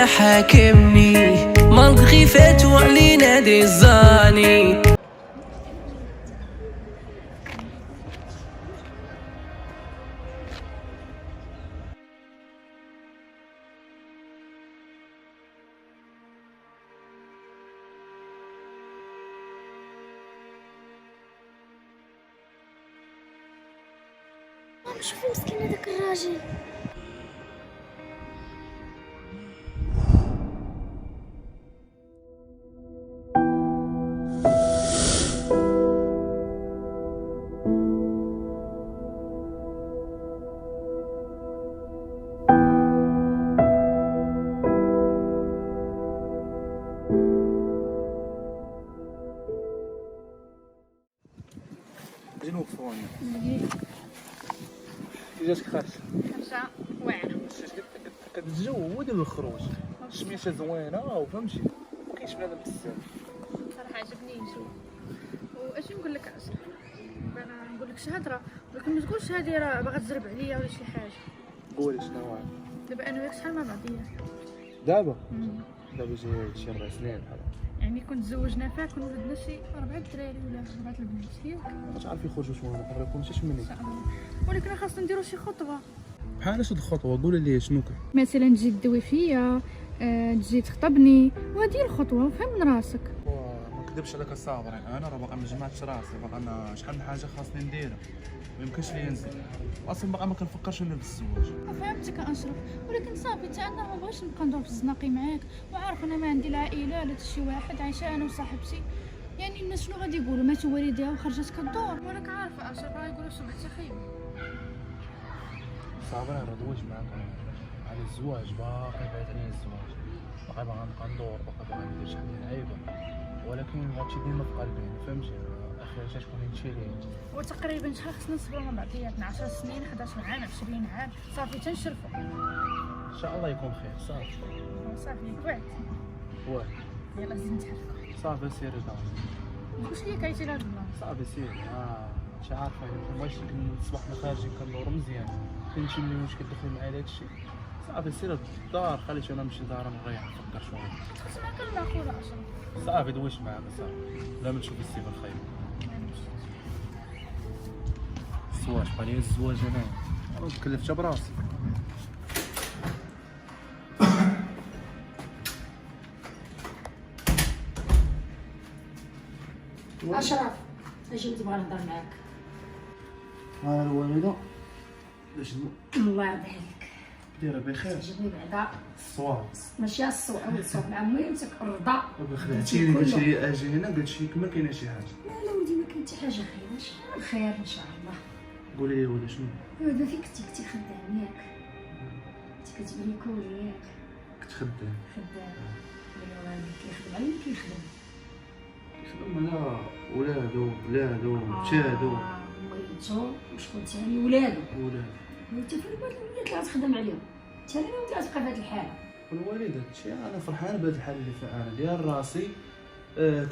ولا حاكمني، منطقي فتوى اللي نادي الزاني. شوفي مسكين هذاك الراجل. اجي نوقفوا هنا. كي جاتك خالتك؟ خرجة واعرة. كتجود للخروج، الشميشه زوينه وفهمتي مكاينش بنادم بزاف. صراحة عجبني الجو. واش نقول لك اشرف، انا نقول لك شي هضره ولكن ما تقولش هادي راه باغا تزرب عليا ولا شي حاجه. قولي شنو هو. دابا انا وياك شحال مع بعضيا؟ دابا جي شي 4 سنين بحال يعني كنت تزوجنا فيها كون ولدنا شي 4 الدراري ولا 4 البنات ياك. غتعرفي يخرجوا شنو هذا قرر يكون شي مني. ولكن خاصنا نديرو شي خطوه. بحال شي الخطوه قولي لي شنو كان. مثلا تجي تدوي فيا، تجي تخطبني، وهذه الخطوه فهم من راسك. ما نكذبش عليك الصابر، انا راه باقا ما جمعتش راسي، باقا انا شحال من حاجه خاصني نديرها، ما يمكنش ليا نزيد اصلا، باقا ما كنفكرش انا بالزواج. فهمتك اشرف، ولكن صافي حتى انا ما بغيتش نبقى ندور في الزناقي معاك، وعارف انا ما عندي العائله لا شي واحد، عايشه انا وصاحبتي. يعني الناس شنو غادي يقولوا؟ ماتوا والديها وخرجت كدور، وراك عارفه اشرف راه يقولوا سمعتها خايبه. صابر انا دويت معاك على الزواج، باقي بعيد عليا الزواج، باقي نبقى ندور، باقي ندير شحال من لعيبه، ولكن هادشي ديما في قلبي، فهمتي اخي تكون هادشي لي. وتقريبا شحال خصنا نصبروا مع بعضياتنا؟ 10 سنين، 11 عام، 20 عام، صافي تنشرفوا. ان شاء الله يكون خير. صافي كوعد واه يلا زيد نتحرك. صافي سيري دابا. واش هي كايتي لهاد البلان؟ صافي سيري. شي عارفه مابغيتش صباحنا خارجين كندورو مزيان، كاين شي ملي مشكل دخل معايا داكشي. صافي سير للدار، خليتي انا نمشي لدار نريح نفكر شويه. خصنا كلمه خويا اشرف. صافي دويت معاك صافي، لا ما تشوفي السيفه الخايبه. الزواج بقى لي الزواج انا تكلفت براسي. اشرف اجي تبغى نهضر معاك. انا الوالده باش الله يرضي عليك. دايره بخير؟ عجبني بعدا الصواب ماشي الصواب والصواب مع ميمتك الرضا. خدعتيني قلتي لي اجي هنا، قلت لك ما كاينه شي حاجه. لا ودي ما كاين حتى حاجه خير، ان شاء الله خير ان شاء الله. قولي لي ولا شنو؟ دابا فيك كنتي خدام ياك؟ كنتي كتبني كول ياك؟ كنت خدام. ايوا كيخدم على اللي كيخدم. كيخدم على ولادو بلادو مشادو. وليدتو وشكون تاني؟ ولادو. وانت فين الولاد اللي غتخدم عليهم؟ انت اللي غتبقى في هذه الحاله. والوالد هادشي انا فرحان بهذا الحال اللي فيها انا ديال راسي.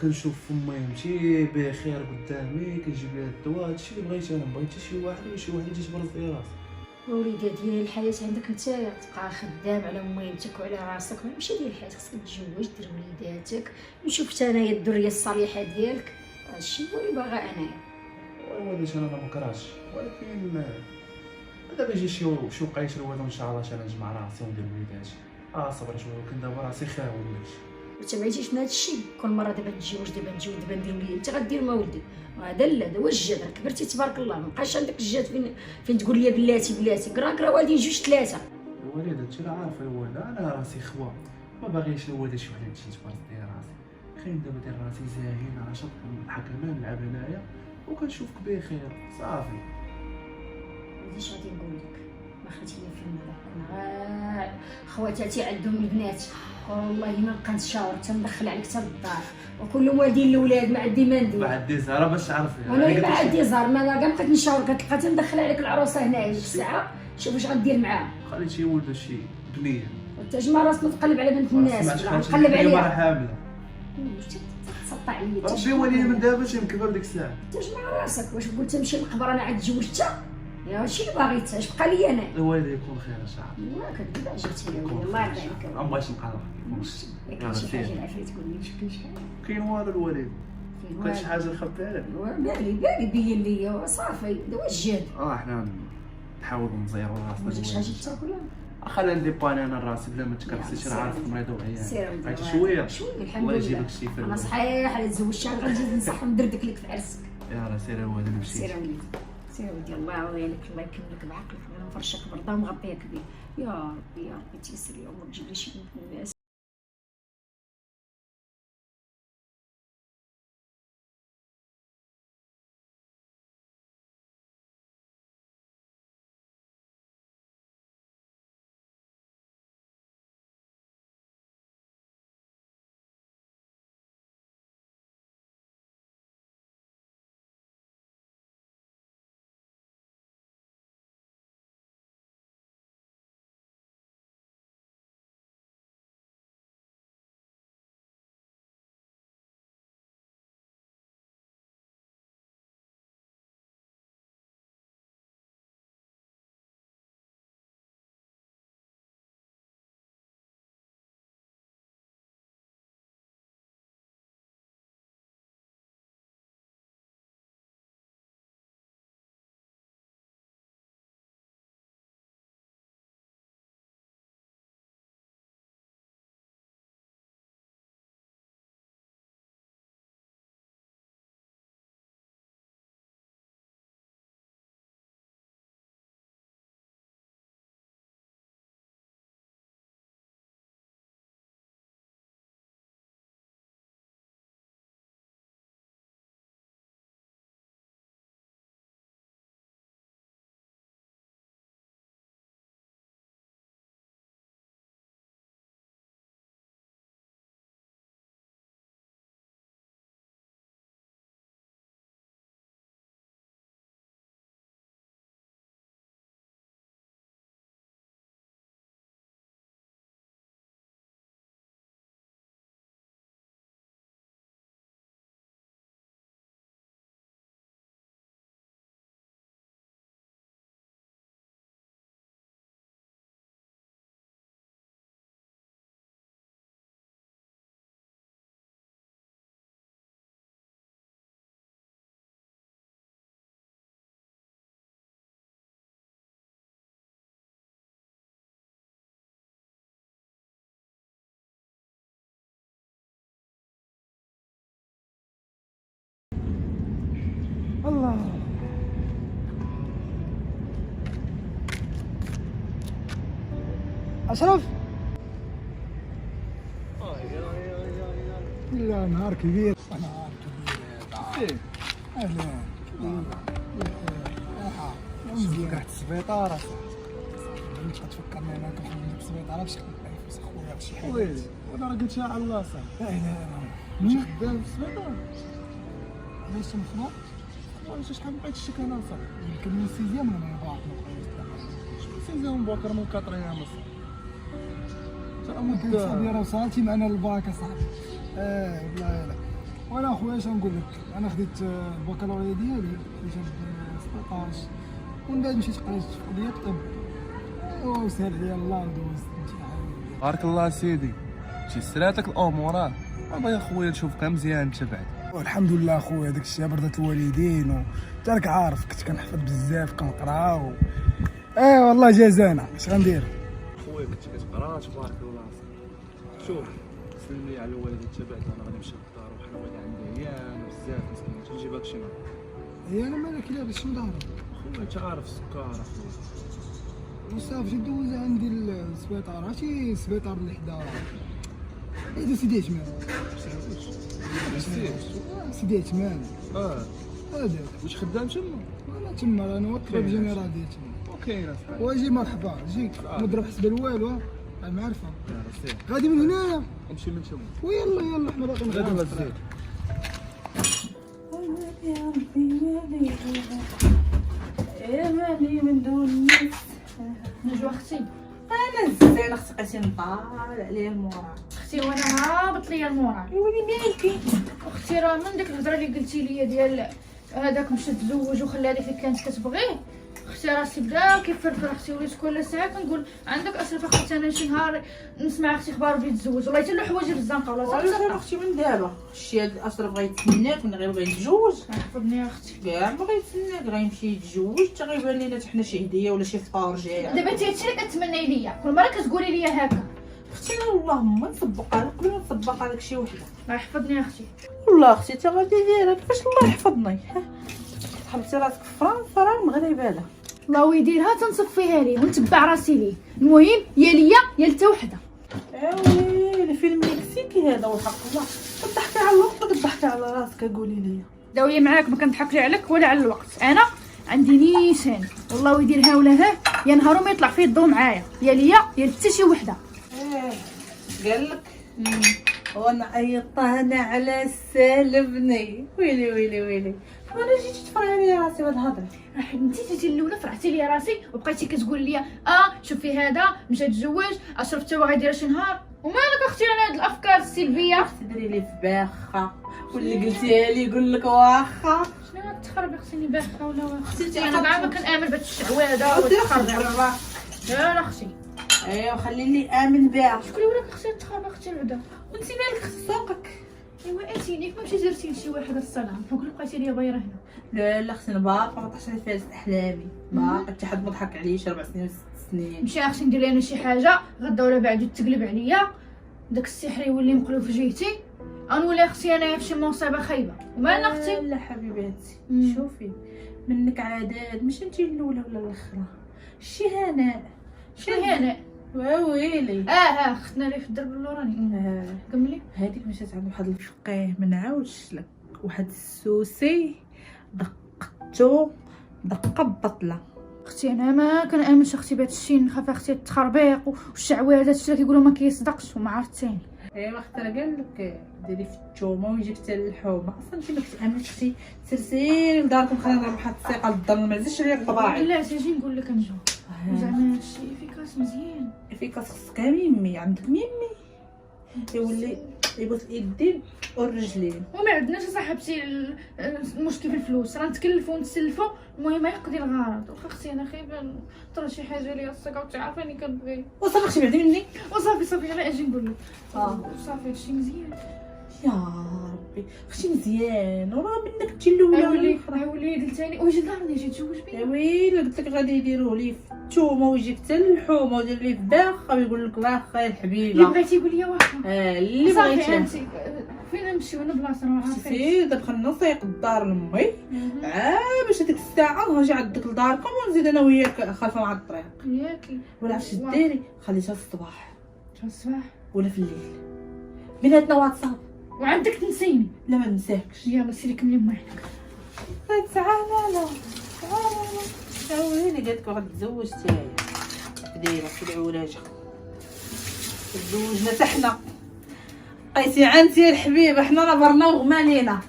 كنشوف ميمتي بخير قدامي، كنجيب لها الدواء، هادشي اللي بغيت انا. بغيت شي واحد يجي تبرز لي راسي. وليدة ديال الحياة عندك نتايا، تبقى خدام على ميمتك وعلى راسك، ماشي ديال الحياة خاصك تتزوج دير وليداتك. نشوف حتى انايا الذرية الصالحة ديالك، هادشي هو اللي باغا انايا. والديك انا ما كرهتش، ولكن دابا يجي شي وقيت الوالد ان شاء الله انا نجمع راسي وندير وليداتي. صبر شويه، ولكن دابا راسي خاوي داكشي. وتبعتيش من هادشي كل مره دابا نتزوج دابا ندير وليد، انت غدير ما ولدي. هذا لا، هذا هو الجد، كبرتي تبارك الله، مابقاش عندك الجد فين تقول لي بلاتي قرا والدين 2 3. الوالد هادشي راه عارفه الوالد، انا راسي خوا ما باغيش الوالد شي وحده تجي تبرز لي راسي. خاين دابا دير راسي زاهين على شط الحكمه نلعب هنايا وكنشوفك بخير صافي. واش غادي نقول لك؟ ما خليتيني في المدى، خواتاتي عندهم البنات، والله ما بقى نتشاور تندخل عليك حتى للدار، وكل والدين الاولاد ما عندي ما ندير. ما عندي زهره باش تعرفي. انا ما عندي زهر، ما انا كاع بقيت نشاور، كتلقى تندخل عليك العروسه هنايا ديك الساعه، شوف واش غدير معاها. خليتي ولد شي بنيه، انت جمع راسك تقلب على بنت الناس، نقلب عليها حامله. تسطع عليا ربي ولي من دابا تنكبر ديك الساعه. انت جمع راسك، واش قلت تمشي للقبر انا عاد تزوجت؟ يا هادشي اللي باغي تعيش بقى لي انا. الوالد يكون خير ان شاء الله. ايوا كدير عجبتني يا ولدي، الله يرضى عليك. ما بغيتش نبقى كاين شي حاجه العفريت تقول لي واش كاين شي حاجه؟ كاين والو الوالد. كاين شي حاجه نخبيها لك؟ بالي بين ليا صافي دابا واش جاد. حنا نحاولوا نزيروا راسنا. واش حاجه تاكلها؟ خلينا نديباني انا راسي بلا ما تكرفسيش، راه عارفك مريضه وعيان. سير عيط شويه الحمد الله لله. يجيبك الشفاء. انا صحيح الا تزوجت غنجي نصح وندردك لك في عرسك. يا راه سير الوالد نمشي. سير وليدي، سير وليدي، الله يعاونك، الله يكملك بعقلك، انا نفرشك برضا ومغطيك بيه. يا ربي يا ربي تيسر لي امور، تجيب لي شي بنت من الناس. الله أشرف. لا نهار كبير. نهار كبير. أهلا. مزيان. قعدت في السبيطار أنت تفكرني أنا كنخدم في السبيطار باش كنعرف خويا شي حاجة. ويلي وأنا راه قلت على الله صاحبي. لا إله إلا الله. ماشي خدام في السبيطار. علاش مخنوق؟ واش شحال بقيت شتك انا صاحبي؟ يمكن من سيزيام انا باقي شنو سيزيام باكر من كاتريام اصاحبي. ترى مده صاحبي راه وصلتي معنا للباك اصاحبي. والله لا. وانا اخويا اش نقول لك، انا خديت البكالوريا ديالي خديتها ب 17 ومن بعد مشيت قريت في كليه الطب. وسهل عليا الله ودوزت الامتحان. بارك الله سيدي، تيسراتك الامور. باغي خويا نشوفك مزيان انت بعد. والحمد لله اخويا، داك الشيء برضات الوالدين انت راك عارف كنت كنحفظ بزاف كنقرا والله جازانا اش غندير. خويا كنت كتقرا تبارك الله. شوف سلم لي على الوالد تبعك، انا غادي نمشي للدار وحنا والد عندي عيان بزاف مسكين، تجيبك شي نهار. هي انا مالك لاباس شنو دار خويا انت عارف السكر اخويا. وصافي دوز عندي السبيطار، عرفتي السبيطار اللي حدا عيدو سيدي عثمان. سيدي عثمان هذاك. واش خدام تما؟ انا تما انا هو الطبيب جينيرال ديال تما. اوكي واجي مرحبا جيك مضرب حسب الوالو المعرفه. سير غادي من هنايا نمشي من تما. ويلا حنا باقي غادي نغادي. نزيد. يا مالي من دون الناس. نجوى اختي، انا الزين خصك نطالع عليه المورا. اختي وانا هابط ليا المورال. ويلي مالكي اختي راه من ديك الهضره اللي قلتي لي ديال هذاك مشى تزوج وخلى هذيك اللي كانت كتبغيه، اختي راسي بدا كيفرفر اختي، وليت كل ساعه كنقول عندك اشرف اختي انا شي نهار نسمع اختي اخبار بغيت تزوج، والله حتى حوايجي في الزنقه ولا والله صافي. اختي من دابا شتي هاد اشرف غيتسناك من غير بغى يتزوج، حفظني يا اختي. كاع ما غيتسناك غيمشي يتزوج حتى غيبان لينا حتى حنا شي هديه ولا شي فطور جاي. دابا انت هادشي اللي كتمني ليا، كل مره كتقولي لي هكا. اختي انا اللهم نطبق عليك قبل ما نطبق عليك شي وحده. الله يحفظني يا اختي. والله اختي تا غادي دايره كيفاش الله يحفظني. حبتي راسك في فرنسا راه المغرب هذا. الله يديرها تنصفيها ليه ونتبع راسي ليه، المهم يا ليا يا لتا وحده. ويلي فيلم مكسيكي هذا وحق الله. كضحكي على الوقت ولا كضحكي على راسك؟ قولي لي. داويه معاك ما كنضحك لا عليك ولا على الوقت، انا عندي نيشان والله يديرها ولا ها يا نهار ما يطلع فيه الضو معايا، يا ليا يا لتا شي وحده. قال لك وانا عيطت انا على سالبني. ويلي ويلي ويلي وانا جيت تفرعي لي راسي بهاد الهضره. راح انت جيتي الاولى فرحتي لي راسي وبقيتي كتقول لي شوفي هذا مشى تزوج اشرف تا هو غيدير شي نهار، ومالك اختي انا هاد الافكار السلبيه. تدري لي في باخه واللي قلتيها لي يقول لك واخا. شنو هاد التخرب اختي باخه ولا واخا؟ اختي انا كاع ما كنامن بهاد الشعواده خذي والتخرب. الرباح. لا اختي ايوا خليني امن بها. شكون اللي وراك اختي التخرب اختي العدا؟ وانت مالك اختي سوقك؟ ايوا اتيني ما مشيتي درتي لشي واحد السلام بحكم بقيتي لي غير هنا. لا لا اختي انا باقا ما طاحش على فارس احلامي، باقا حتى حد ما ضحك عليا 4 سنين و 6 سنين. مشي اختي ندير انا شي حاجه غدا ولا بعد تقلب عليا داك السحر يولي مقلوب في جهتي، غنولي اختي انايا في شي مصيبه خايبه. ومالنا اختي؟ لا حبيباتي شوفي منك عادات ماشي انت الاولى ولا الاخرى. شي هناء شنو هنا؟ ويلي ختنا لي في الدرب اللوراني. كملي. هذيك مشات عند واحد الفقيه ما نعاودش لك، واحد السوسي دقتو دقه بطله. اختي انا ما كنامنش اختي بهذا الشيء، نخاف اختي التخربيق والشعوذات هادشي اللي كيقولوا ما كيصدقش وما عرفت ثاني. ايوا اختي راه قال لك ديري في الثومه ويجيك حتى الحومه، اصلا انت ما كتامنش اختي سيري لداركم خلينا نروح واحد الثقه للدار ما نزيدش عليا الطباعي. لا تجي نقول لك نجاوب زعما هادشي فيكاس مزيان فيكاس خصك ميمي عندك ميمي يولي يبوس اليدين والرجلين. وما عندناش صاحبتي المشكل في الفلوس، راه نتكلفوا ونتسلفوا المهم يقضي الغرض. واخا اختي انا خايفه طرا شي حاجه ليا الثقه وتعرفيني كنبغي. وصافي اختي بعدي مني. وصافي غير اجي نقول لك صافي هادشي مزيان يا ربي اختي مزيان وراه منك انت الاولى ولا وليدي الثاني ويجي لدارنا يجي يتزوج يا بيا. ويلي قلت لك غادي يديروه لي في الثومه ويجيك حتى الحومه ودير ليه في باخه ويقول لك واخا يا اللي الحبيبه. بغيتي يقول لي واخا اللي بغيتي صافي انت فين نمشيو انا بلاصه راه عارفين. سير دابا خلينا نسيق الدار لامي باش هذيك الساعه نرجع عندك لداركم ونزيد انا وياك خالفه مع الطريق. ياكي ولا عرفتي ديري خليتها الصباح الصباح ولا في الليل بيناتنا واتساب. وعندك تنسيني. لا ما ننساكش. يلا سيري كملي معاك. تعالى لا تعالى ويلي قالت لك غتزوج تاهي دايره في العولاجه تزوجنا حتى حنا قيسي عنتي الحبيبه حنا راه برنا وغما لينا.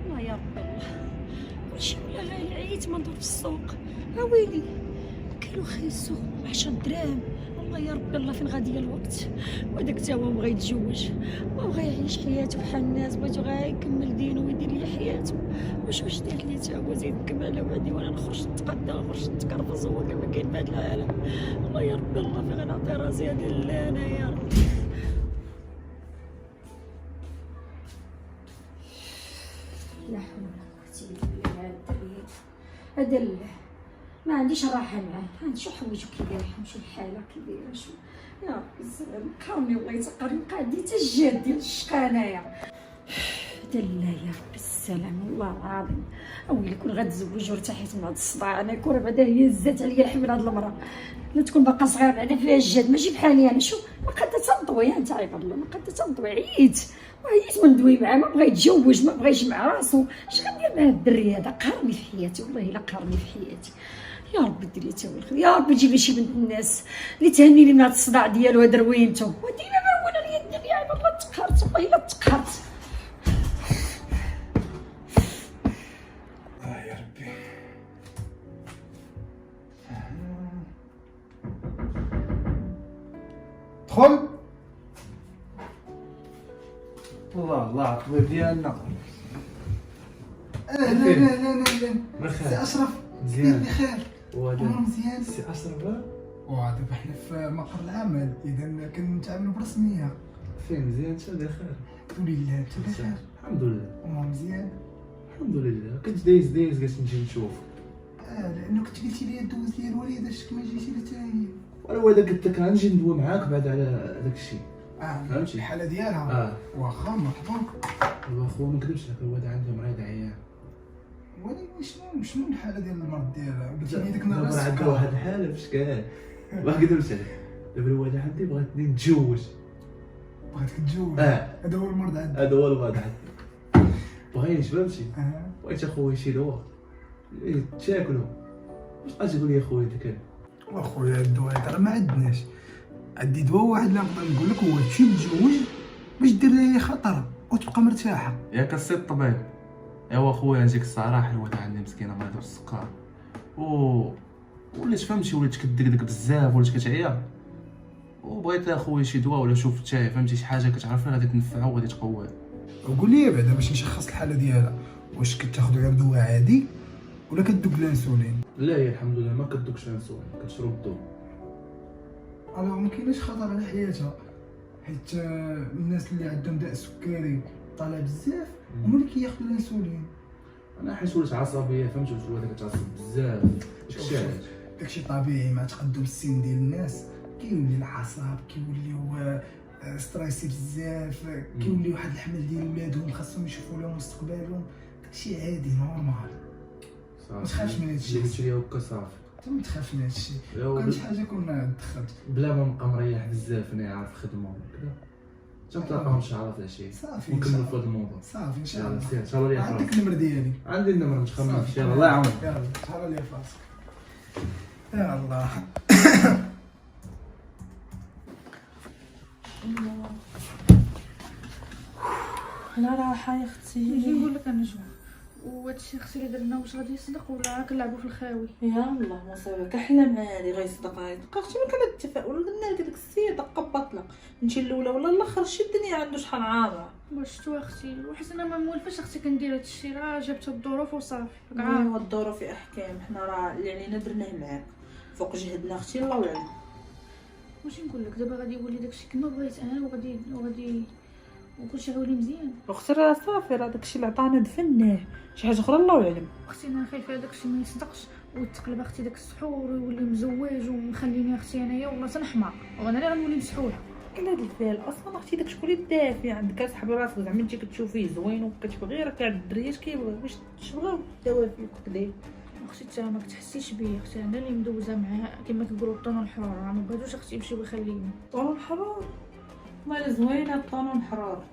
الله يا رب الله كلشي ولا غالي، عييت ما ندور في السوق. ويلي كيلو خيسو 10 دراهم. والله يا ربي الله فين غادي الوقت. وداك تا هو بغا يتزوج وبغا يعيش حياته بحال الناس، بغيتو غا يكمل دينو ويدير لي حياته. واش دار لي تا هو زيد كمال وعدي وانا نخرج نتقدى نخرج نتكرفص هو كما كاين في هذا العالم. الله يا ربي الله فين غنعطي راسي هادي انا يا ربي. لا حول ولا قوة إلا بالله. هذا ما عنديش راحة معاه، شو حوايجو كيداير شو الحالة كيدايرة شو يا ربي السلام قاوني والله تقري قادي تا الجهاد ديال الشقا انايا. هذا لا يا ربي السلام والله العظيم. ويلي كون غتزوج وارتحيت من هذا الصداع انا كون بعدا هي زات عليا الحمل هاد المرأة لا تكون باقا صغيرة بعدا فيها الجهاد ماشي بحالي انا. شو ما قادة تنطوي انت عيب الله ما قادة تنطوي. عييت من ندوي معاه ما بغا يتزوج ما بغاش مع راسو. اش غندير مع هاد الدري هذا؟ قهرني في حياتي والله الا قهرني في حياتي. يا ربي ديري تا هو الخير، يا ربي جيب لي شي بنت الناس اللي تهني لي من هاد الصداع ديالو هاد روينتو. وديما مرونه ليا الدنيا يا والله تقهرت والله الا تقهرت. يا ربي دخل. الله الطبيب ديالنا. لا بخير. سي اشرف مزيان. بخير. وهذا مزيان. سي اشرف ودابا حنا في مقر العمل، اذا كنتعاملوا برسميه. فين مزيان انت بخير؟ الحمد لله. انت بخير؟ الحمد لله. مزيان. الحمد لله. كنت دايز قلت نجي نشوف. لانه كنت قلتي لي دوز لي الوالده، شك ما جيتي حتى هي. وانا قلت لك غنجي ندوي معاك بعد على داك الشيء. فهمتي؟ الحاله ديالها. واخا مرحبا. ايوا خويا ما نكذبش لك، الواد عنده مريض عيان. ولكن شنو الحاله ديال المرض ديالها؟ قلتي لي ديك دابا النهار عنده واحد الحاله فاش كان ما نكذبش عليك. دابا الواد عندي بغاتني نتزوج. بغيتك تتزوج. هذا هو المرض عندك. هذا هو الواد عندي. بغيت فهمتي. بغيت اخويا شي دواء تاكلو. واش تقول لي اخويا انت؟ واخويا الدواء راه ما عندناش. عندي دواء واحد اللي نقدر نقول لك هو تمشي تتزوج باش دير لي خطره وتبقى مرتاحه. ياك السي الطبيب. ايوا خويا نجيك الصراحه، الواد عندي مسكينه مريضه بالسكر ولات فهمتي، ولات كدقدق بزاف، ولات كتعيا، وبغيت اخويا شي دواء ولا شوف حتى فهمتي شي حاجه كتعرف غادي تنفعو وغادي تقويه. وقول لي بعدا باش نشخص الحاله ديالها، واش كتاخذ غير دواء عادي ولا كدوك الانسولين؟ لا هي الحمد لله ما كدوكش الانسولين، كتشرب الضو. الوغ ما كايناش خطر على حياتها، حيت الناس اللي عندهم داء السكري طالع بزاف هما اللي كياخذوا الانسولين. انا حيت ولات عصبيه فهمتي، ولات كتعصب بزاف داكشي علاش. داكشي طبيعي مع تقدم السن ديال الناس، كيولي العصب كيوليو ستريسي بزاف، كيولي واحد الحمل ديال ولادهم خاصهم يشوفوا لهم مستقبلهم. داكشي عادي نورمال، ما تخافش من هادشي. قلت لي هكا صافي، انت ما تخافش من هادشي. كان شي حاجه كنا دخلت بلا ما نبقى مريح بزاف انا عارف خدمه وكذا. تنتلاقاو ان شاء الله في شي صافي ونكملوا في هذا الموضوع. صافي ان شاء الله. سير ان شاء الله. عندك النمر ديالي؟ عندي النمر متخمم في شي. الله يعاونك. يلا شحال لي فاسك. يا الله. انا راحه يا نجي اختي. نقول لك انا شنو وهادشي اختي اللي درنا واش غادي يصدق ولا كنلعبوا في الخاوي. يا الله مصيبه كحلم هادي غيصدق اختي. ما كان التفاؤل قلنا لك ديك السيده قبطنا نمشي الاولى ولا الاخر شي الدنيا عنده شحال عامره. واش شتو اختي وحسنا ما مولفاش اختي كندير هادشي راه جابتو الظروف وصافي راك عارف. ايوا الظروف في احكام، حنا راه اللي علينا درناه معاك فوق جهدنا اختي الله يعلم. واش نقول لك دابا غادي يولي داكشي كما بغيت انا وغادي وكلشي غيولي مزيان. اختي راه صافي راه داكشي اللي عطانا دفناه، شي حاجه اخرى الله يعلم. اختي انا خايفه داكشي ما يصدقش وتقلب اختي داك السحور ويولي مزوج ومخليني اختي انايا والله تنحماق وانا اللي غنولي مسحوله. كلا هاد الفعل اصلا اختي داك شكون اللي دافي عندك كتحب راسك زعما انت كتشوفيه زوين وكتبغي راه كاع الدريات كيبغيو واش تشبغاو الدوافي وكذا. اختي حتى ما كتحسيش بيا اختي انا اللي مدوزه معاه كما كيقولوا الطون الحراره راه ما بغيتوش اختي يمشي ويخليني. طونون حرار مال زوينه الطونون حرار.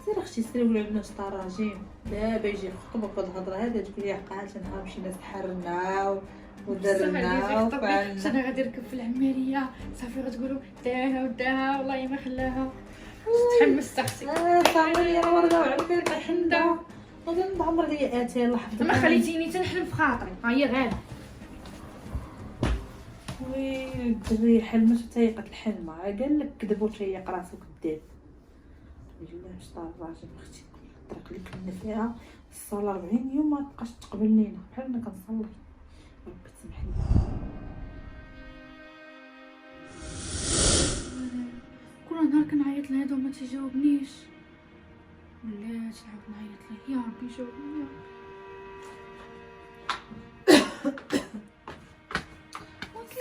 سير اختي سيري ولا عندنا طراجيم دابا يجي خطبك هاد الهضره هذا تقول لي عقلت نهار مشينا سحرنا ودرنا وفعلنا. انا غادي نركب في العماريه صافي غتقولوا داها والله ما خلاها. تحمست اختي. صافي يا ورده وعرفت الحنده غادي نعمر لي اتي الله يحفظك. ما خليتيني تنحلم في خاطري ها هي غاده. ويلي الدري حلمت وتيقت الحلمه قال لك كذب وتيق راسو كذاب. بالله باش طار راجل اختي الطريق اللي كنا فيها الصلاه 40 يوم ما تبقاش تقبل لينا بحال ما كنصلي. ربي تسمح لي. كل نهار كنعيط لهذا وما تيجاوبنيش ولات نعاود نعيط ليه يا ربي جاوبني يا ربي.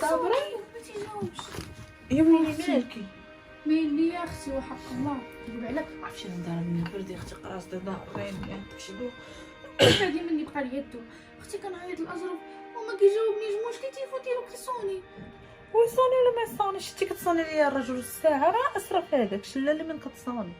صابرين ما تيجاوبش يا ويلي مالكي مايل لي يا اختي وحق الله يقول عليك. عرفتي ندار من بردي اختي قراص دابا اخرين يعني تمشي له هادي مني بقى لي يدو اختي كنعيط للازرف وما كيجاوبنيش مشكل التليفون ديالو كيصوني. ويصوني ولا ما يصونيش انت كتصوني ليا الرجل الساعه راه اسرف هذاك شلا اللي من كتصوني.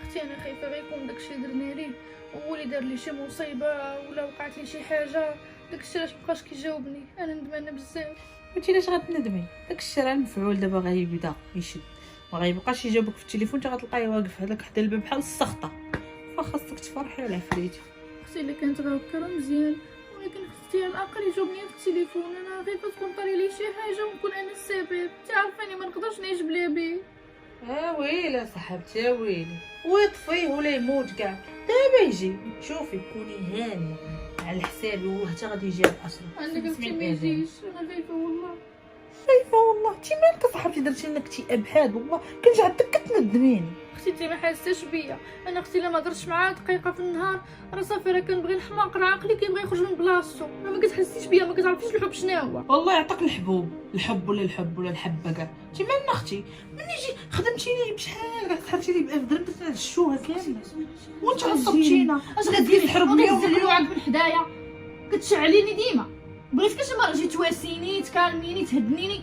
اختي انا خايفه غيكون داكشي اللي درنا ليه وهو اللي دار لي شي مصيبه ولا وقعت لي شي حاجه داكشي علاش مبقاش كيجاوبني. انا ندمانه بزاف. وانت علاش غتندمي داكشي راه المفعول دابا غيبدا يشد ما غيبقاش يجاوبك في التليفون انت غتلقايه واقف هذاك حدا الباب بحال السخطه فخاصك تفرحي على عفريتي. اختي اللي كانت راه هكا مزيان ولكن اختي على الاقل يجاوبني في التليفون. انا خايفه تكون طاري لي شي حاجه ونكون انا السبب. انت عارفاني ما نقدرش نعيش بلا بيه. ويلي صاحبتي ويلي، ويطفيه ولا يموت كاع. دابا يجي شوفي كوني هانيه على حسابي والله حتى غادي يجي الاشرف. انا قلت ما يجيش، انا خايفه والله. خايفه والله. انت مالك صاحبتي درتي لنا اكتئاب هاد والله كنت عندك كتندميني. اختي انت ما حاساش بيا، انا اختي لا ما درتش معاها دقيقه في النهار راه صافي راه كنبغي الحماق راه عقلي كيبغي يخرج من بلاصتو، ما كتحسيش بيا، ما كتعرفيش الحب شنو هو. والله يعطيك الحب ولا الحبه كاع. انت مالنا اختي مني جي خدمتي لي بشحال كاع سحبتي لي ب1000 درهم درت الشوها كامله وانت عصبتينا. اش غديري الحرب اليوم الوعد من حدايا كتشعليني ديما، بغيتك شي مره جيت تواسيني تكالميني تهدنيني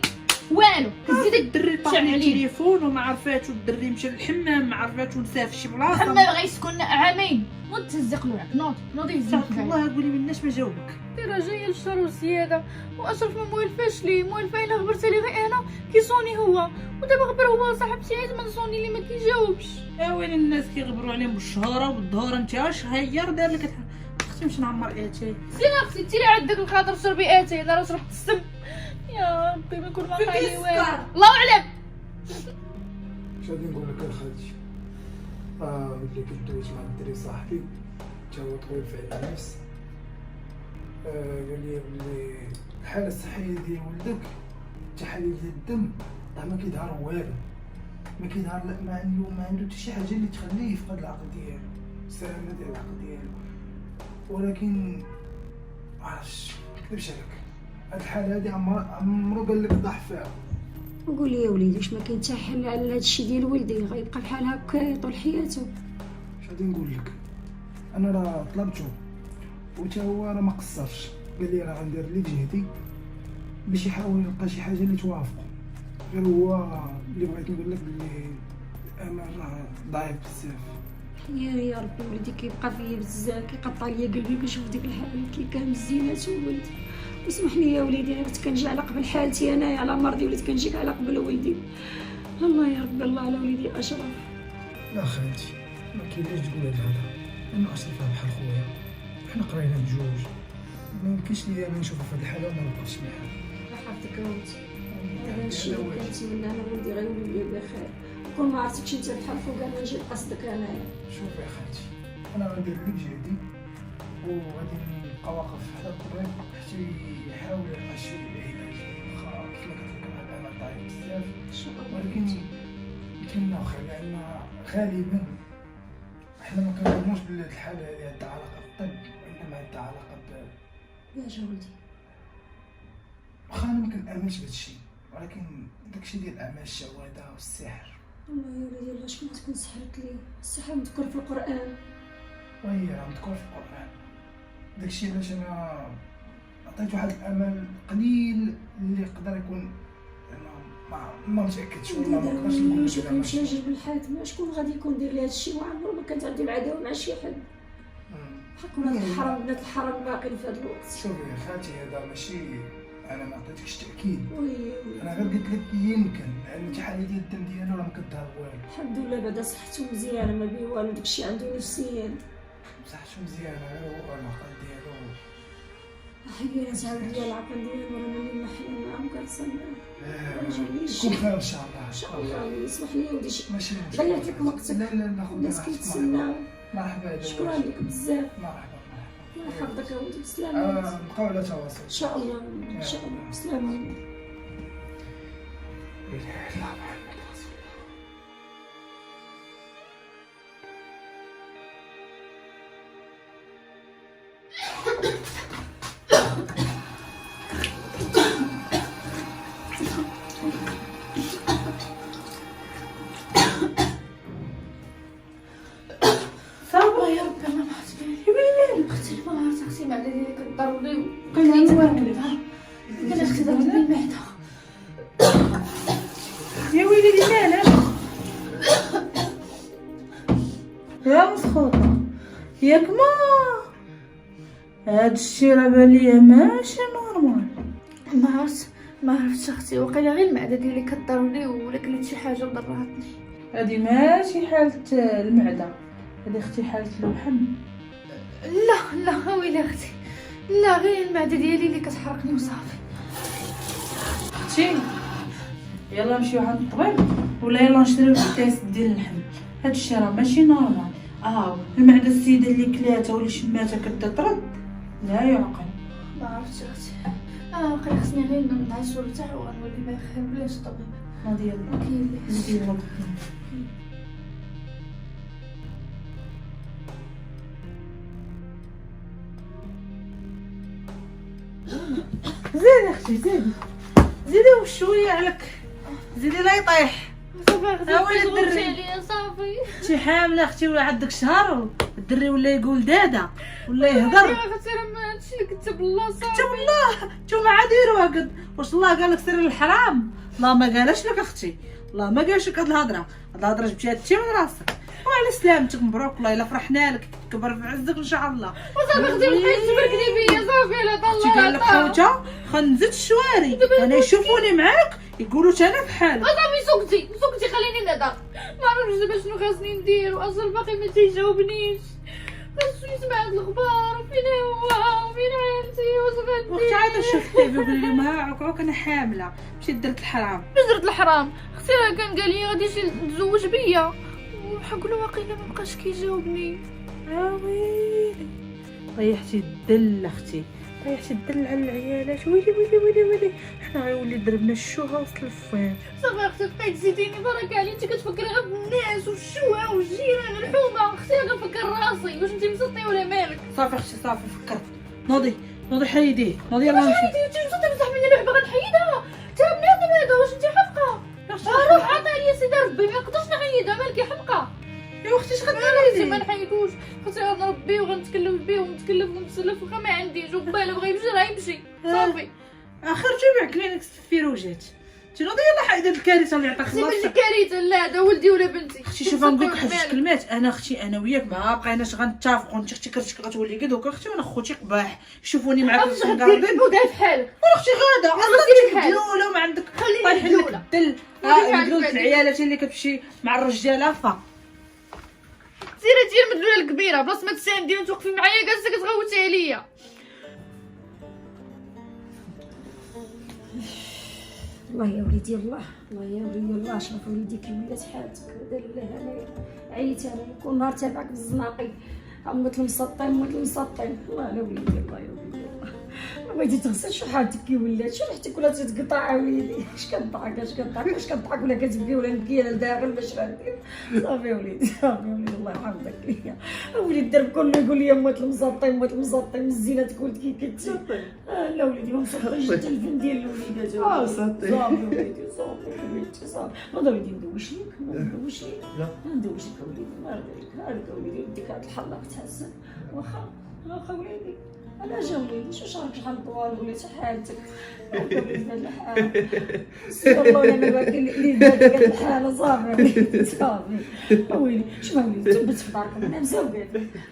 والو كتزيدي الدري طاح تشعل على عليا. التليفون وما عرفاتش، والدري مشى للحمام ما عرفاتش ونسى في شي بلاصه. حنا بغا يسكن عامين نوض تهزق لوعك، نوضي يهزق صافي الله قولي مناش ما جاوبك. راه جايه للشهر وزياده، واشرف ما موالفاش ليه، موالفه الا غبرت عليه غير انا كيصوني هو، ودابا غبر هو صاحبتي عايز ما نصوني لي ما كيجاوبش. وين الناس كيغبروا عليهم بالشهره والظهر، انت اش هير دار لك اختي باش نعمر اتاي. سينا اختي انت اللي عندك الخاطر شربي اتاي، انا راه شربت السم يا ربي ما نكون واقع لي والو، الله اعلم. اش غادي نقول لك اخالتي، ملي كنت دويت مع الدري صاحبي تا هو طويل في علم النفس، قال لي بلي الحاله الصحيه ديال ولدك التحاليل ديال الدم راه ما كيظهر والو، ما كيظهر لا ما عنده حتى شي حاجه اللي تخليه يفقد العقل ديالو، السلامه ديال العقل ديالو، ولكن معرفتش نكذبش عليك هاد الحاله هادي عمرو قال لك ضعف فيها. وقول لي يا وليدي واش ما كاين حتى حل على هذا الشيء ديال ولدي غيبقى بحال هكا طول حياته؟ اش غادي نقول لك، انا راه طلبته وتا هو راه ما قصرش، قال لي راه غندير اللي بجهدي باش يحاول يلقى شي حاجه اللي توافقه، غير هو اللي بغيت نقول لك بلي الامل راه ضعيف بزاف. يا ربي ولدي كيبقى فيا بزاف، كيقطع ليا قلبي كنشوف ديك الحاله كي كان مزينات ولدي. اسمح لي يا وليدي، انا كنت كنجي على قبل حالتي انايا على مرضي، وليت كنجيك على قبل ولدي. الله يا ربي الله على وليدي اشرف. لا خالتي ما كاينلاش تقول هاد الهضره، لانه اشرف بحال خويا، حنا قرينا بجوج، ما يمكنش ليا انا نشوفه في هاد الحاله وما نبقاش معاه. الله يحفظك يا ولدي، هذا الشيء اللي كنتمنى انا ولدي غيولي لي بخير، كون ما عرفتكش انت بحال خوك انا نجي قصدك انايا. شوفي يا خالتي، انا غندير اللي بجهدي وغادي نبقى واقف حدا الطبيب حتى يحاول يلقى شي علاج، واخا كيما قلت لك راه الامل ضعيف بزاف، ولكن نتمناو خير، لان غالبا حنا ما كنظنوش بلي هاد الحاله هادي عندها علاقه بالطب، وانما عندها علاقه يا جا ولدي واخا انا ما كنامنش بهذا الشيء، ولكن داكشي ديال الاعمال الشواذه والسحر، والله يا ولدي لاش ما تكون سحرت لي، السحر مذكور في القران. وهي راه مذكور في القران، داكشي علاش انا عطيت واحد الامل قليل اللي يقدر يكون، انا ما متاكدش والله ما نقدرش نقول لك شكون مشى جيب الحاكم، شكون غادي يكون دير لي هذا الشيء، وعمره ما كانت عندي العداوه مع شي حد، بحال ولاد الحرام بنات الحرام باقيين في هذا الوقت. شوفي يا خالتي هذا ماشي، انا ما عطيتكش تاكيد، وي انا غير قلت لك يمكن لان التحاليل ديال الدم ديالو راه ما كتظهر والو، الحمد لله بعدا صحته مزيانه ما بيه والو، داكشي عنده نفسيا صحته مزيانه، غير هو العقل ديالو حبيبي تعاود ليا العقل ديالو، رانا اللي محنا معاهم كنصنع يكون خير ان شاء الله. ان شاء الله. اسمح لي ولدي ماشي مشكل، ضيعت لك وقتك، لا ناخذ الناس كيتسناو، مرحبا، شكرا لك بزاف، مرحبا الله يحفظك يا ولدي، بسلامة. نبقاو على تواصل ان شاء الله ان شاء الله، بسلامة. لا اله الا الله محمد رسول الله. صافي يا ربي الله ما حسبي اختي ما عرفت اختي المعده ديالي كضربني وكنت نتوالفها، انا اختي ضربتني المعده. يا ويلي لي مالك يا مسخوطه ياك هاد الشي راه بالي ماشي نورمال. ما عرفتش اختي، وقيلا غير المعده ديالي كضربني ولا كليت شي حاجه وضراتني. هادي ماشي حالة المعدة، هادي اختي حالة الوحم. لا ويلي اختي، لا غير المعده ديالي اللي كتحرقني وصافي. اختي يلا نمشيو عند الطبيب. ولا يلا نشريو شي كاس ديال اللحم. هادشي راه ماشي نورمال. المعده السيده اللي كلاتها واللي شماتها كتطرد لا يعقل. ما عرفتش اختي. واقيلا خصني غير نعس ونرتاح ونولي بخير بلاش طبيب. هادي يلا ما كاينلاش. زيدي يلا. زيدي اختي زيدي وشويه عليك. زيدي لا يطيح. صافي اختي ويلي تضغطي الدري. عليا صافي. انتي حامله اختي ولا عندك شهر الدري ولا يقول دادا ولا يهضر. يا اختي راه ما هادشي اللي كتب الله صافي. كتب الله نتوما عاد ديروها قد. واش الله قال لك سير للحرام؟ الله ما قالش لك اختي. الله ما قالش لك هاد الهضره. هاد الهضره جبتيها انت من راسك. وعلى سلامتك مبروك والله الا فرحنا لك تكبر في عزك ان شاء الله. وصافي اختي بقيت تبركني بيا صافي لا اختي طلع. قال لك خوته خنزت الشواري انا يشوفوني معاك يقولوا انا بحالك. صافي سكتي خليني نهضر. ما عرفتش دابا شنو خاصني ندير واصل باقي ما تيجاوبنيش. خاصو يسمع هاد الاخبار فين هو وفين عيلتي واش غندير. اختي عاد شوف التلفزيون قال لي ما عكاك انا حامله مشيت درت الحرام. باش درت الحرام اختي راه كان قال لي غادي يجي يتزوج بيا وحق له واقيلا ما بقاش كيجاوبني. ويلي طيحتي الدل اختي طيحتي الدل على العيالات. ويلي حنا غيولي ضربنا الشوهه وسط الفين. صافي اختي بقيت زيديني برك عليك انت كتفكري غير بالناس والشوهه والجيران الحومه. اختي انا كنفكر راسي واش انت مسطي ولا مالك. صافي اختي صافي فكرت. نوضي حيديه نوضي يلا نمشي. انت مسطي بصح مني لعبه غنحيدها. تا بنادم هذا واش انت حمقى. روح عطيني سيدي ربي ما نقدرش نحيدها مالك يا حمقى. يا اختي اش لازم غديري؟ ما نحيدوش. خاصني غنربيه وغنتكلف به ونتكلف ونتسلف وخا ما عنديش وباله بغا يمشي راه يمشي صافي. اخر جمع كلينكس في روجات. نوضي يلا حيد الكارثه اللي عطاك الله. سيبي كارثه لا هذا ولدي ولا بنتي. اختي شوف نقول لك واحد الكلمات. انا اختي انا وياك ما بقيناش غنتفقوا. انت اختي كرتك غتولي قد هكا اختي وانا خوتي قباح يشوفوني معاك واش مقربين. غدير بوكا في حالك. وانا اختي غاده غدير اصلا بحالك. مدلوله وما عندك خليني طايحين لك مدلولة. الدل. ودي مدلولة بعد. العيالات اللي كتمشي مع الرجاله سيري ديال المدلوله الكبيره بلاص ما تساندي وتوقفي معايا جالسه كتغوتي عليا. الله يا وليدي الله يا وليدي الله شوف وليدي كي ولات حالتك دار الله انايا عييت انا كل نهار تابعك بالزناقي اموت المسطين الله يا وليدي الله يا وليدي الله ما بغيتي تغسل شو حالتك كي ولات شو ريحتك ولا تتقطع وليدي اش كضحك ولا كتبكي ولا نبكي انا لداخل باش غندير صافي وليدي الله يحفظك ليا وليدي الدرب كله يقول لي موت المسطين الزينه ولد كي كنتي لا وليدي ما نفكرش التلفون ديال الوليدات صافي وليدي صافي هذا وليدي ندوش ليك لا. ندوش لك وليدي ما رديك هذاك وليدي يديك هاد الحلقه تهزن واخا وليدي انا جا وليدي شو شعرك شحال طوال وليت حالتك وليدي في هاد الحال سير الله انا باقي لي داك الحاله صافي ويلي شنو وليدي تبت في دارك انا مزوقات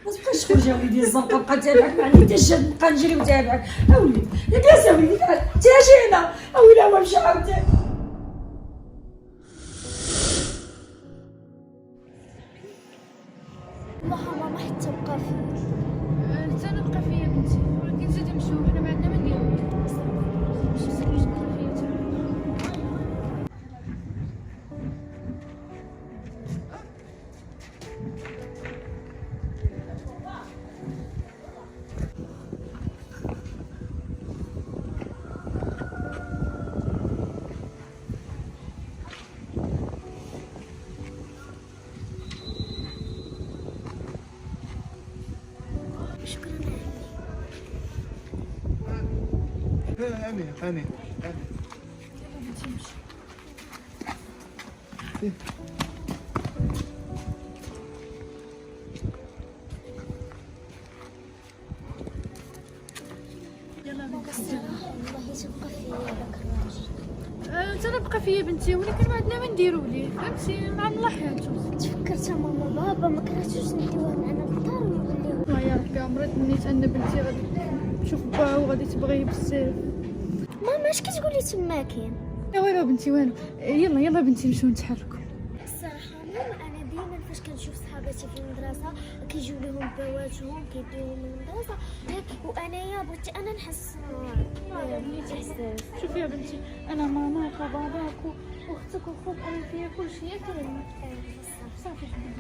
ما تبقاش تخرج يا وليدي الزنقه بقى تابعك ما عندي حتى شد نبقى نجري وتابعك وليدي يا جالس يا وليدي تاجي هنا ويلي ما مشى عاوتاني. ماما حتى بقى فيه. حتى انا بقى فيا بنتي ولكن زيدي نمشيو حنا ما عندنا ما نديرو. ماشي سيري بقى فيا تا هاني والله تبقى فيا داك الراجل. حتى انا بقى فيا بنتي ولكن ما عندنا ما نديرو ليه فهمتي مع الله حالته. تفكرت ماما بابا ما كرهتوش نديوها معنا للدار ونوليو. ما يا ربي عمري تمنيت ان بنتي غادي تشوف باها وغادي تبغيه بزاف. ماما اش كتقولي تما كاين؟ لا والو بنتي والو. يلا بنتي نمشيو نتحركوا. الصراحه ماما انا ديما فاش كنشوف صحاباتي في المدرسه كيجيو لهم بواتهم كيديوهم من المدرسه وانايا بغيت انا نحس باحساس. شوفي يا بنتي انا ماماك وباباك واختك وخوك انا فيها كلشي ياك بصح صافي حبيبتي